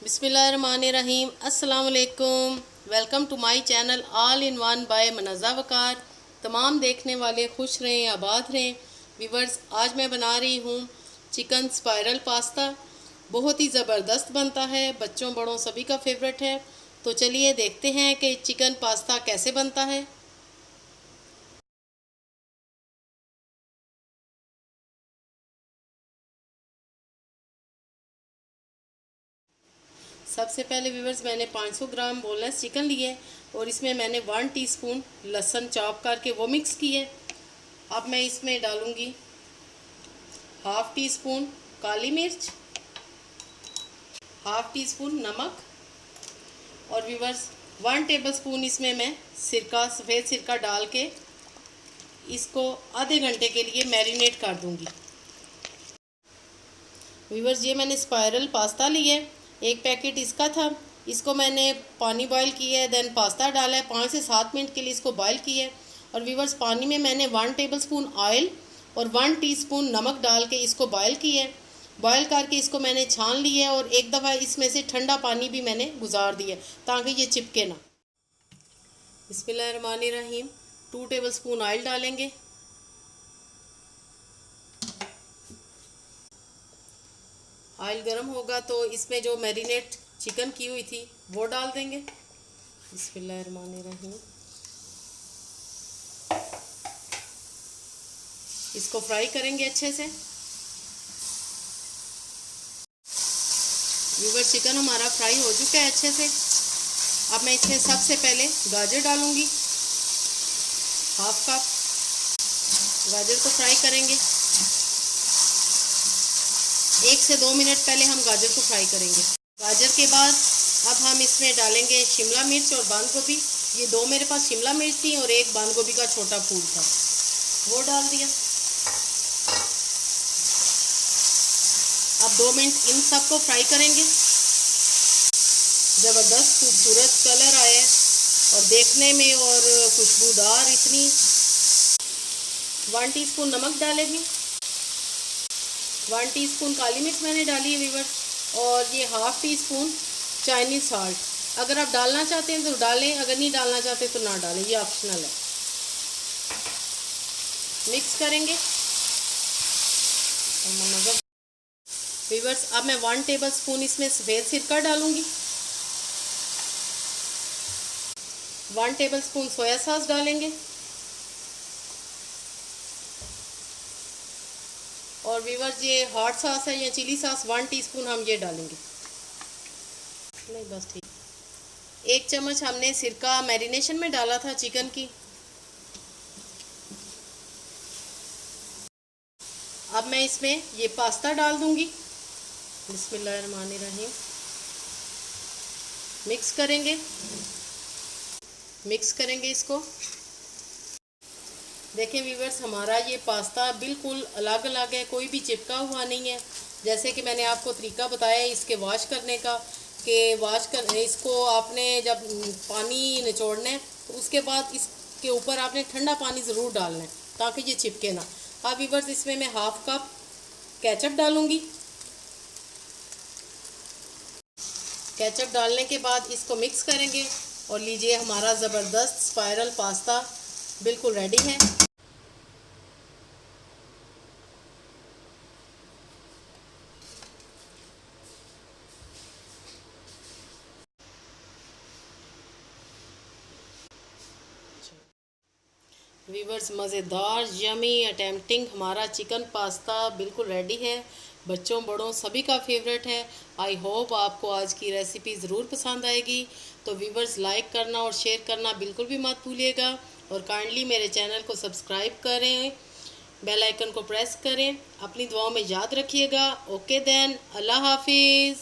बिस्मिल्लाहिर्रहमानिर्रहीम। अस्सलाम वालेकुम। Welcome to my channel all in one by Manaza Waqar. तमाम देखने वाले खुश रहें, आबाद रहें। व्यूवर्स, आज मैं बना रही हूँ चिकन स्पाइरल पास्ता। बहुत ही ज़बरदस्त बनता है, बच्चों बड़ों सभी का फेवरेट है। तो चलिए देखते हैं कि चिकन पास्ता कैसे बनता है। सबसे पहले व्यूवर्स, मैंने 500 ग्राम बोनलेस चिकन लिए और इसमें मैंने 1 टीस्पून लहसुन चॉप करके वो मिक्स किए। अब मैं इसमें डालूँगी हाफ़ टी स्पून काली मिर्च, हाफ़ टी स्पून नमक और व्यूवर्स 1 टेबलस्पून इसमें मैं सिरका, सफ़ेद सिरका डाल के इसको आधे घंटे के लिए मैरिनेट कर दूंगी। व्यूवर्स, ये मैंने स्पाइरल पास्ता लिया है, एक पैकेट इसका था। इसको मैंने पानी बॉईल किया है, देन पास्ता डाला है, 5 से 7 मिनट के लिए इसको बॉईल किया है। और व्यूवर्स, पानी में मैंने 1 टेबलस्पून ऑयल और 1 टीस्पून नमक डाल के इसको बॉईल किया है। बॉईल करके इसको मैंने छान लिया है और एक दफ़ा इसमें से ठंडा पानी भी मैंने गुजार दिया ताकि ये चिपके ना। बिस्मिल्लाहिर्रहमानिर्रहीम। 2 टेबलस्पून ऑयल डालेंगे। ऑयल गर्म होगा तो इसमें जो मैरिनेट चिकन की हुई थी वो डाल देंगे। बिस्मिल्लाहिर्रहमानिर्रहीम। इसको फ्राई करेंगे अच्छे से। व्यूवर, चिकन हमारा फ्राई हो चुका है अच्छे से। अब मैं इसमें सबसे पहले गाजर डालूंगी, हाफ कप गाजर को फ्राई करेंगे। 1 से 2 मिनट पहले हम गाजर को फ्राई करेंगे। गाजर के बाद अब हम इसमें डालेंगे शिमला मिर्च और बंद गोभी। ये 2 मेरे पास शिमला मिर्च थी और एक बंद गोभी का छोटा फूल था, वो डाल दिया। अब 2 मिनट इन सबको फ्राई करेंगे। ज़बरदस्त खूबसूरत कलर आया और देखने में और खुशबूदार इतनी। 1 टीस्पून नमक डालेंगे, 1 टीस्पून काली मिर्च मैंने डाली है व्यूवर्स, और ये half tea spoon Chinese salt. अगर आप डालना चाहते हैं तो डालें, अगर नहीं डालना चाहते तो ना डालें, ये ऑप्शनल है। मिक्स करेंगे व्यूवर्स। अब मैं 1 टेबलस्पून इसमें सफ़ेद सिरका डालूंगी, 1 टेबलस्पून सोया सॉस डालेंगे और व्यूवर्स, ये हॉट सॉस है या चिली सॉस 1 टीस्पून हम ये डालेंगे। नहीं, बस ठीक। 1 चम्मच हमने सिरका मैरिनेशन में डाला था चिकन की। अब मैं इसमें ये पास्ता डाल दूंगी। बिस्मिल्लाहिर्रहमानिर्रहीम। मिक्स करेंगे, मिक्स करेंगे इसको। देखें व्यूवर्स, हमारा ये पास्ता बिल्कुल अलग अलग है, कोई भी चिपका हुआ नहीं है। जैसे कि मैंने आपको तरीका बताया इसके वॉश करने का, कि वॉश कर इसको आपने जब पानी निचोड़ना है तो उसके बाद इसके ऊपर आपने ठंडा पानी ज़रूर डालना है ताकि ये चिपके ना। अब व्यूवर्स, इसमें मैं हाफ़ कप केचप डालूंगी। केचप डालने के बाद इसको मिक्स करेंगे और लीजिए, हमारा ज़बरदस्त स्पाइरल पास्ता बिल्कुल रेडी है। वीवर्स, मज़ेदार यमी अटेम्प्टिंग हमारा चिकन पास्ता बिल्कुल रेडी है। बच्चों बड़ों सभी का फेवरेट है। आई होप आपको आज की रेसिपी ज़रूर पसंद आएगी। तो वीवर्स, लाइक करना और शेयर करना बिल्कुल भी मत भूलिएगा और काइंडली मेरे चैनल को सब्सक्राइब करें, बेल आइकन को प्रेस करें। अपनी दुआओं में याद रखिएगा। ओके देन, अल्लाह हाफिज़।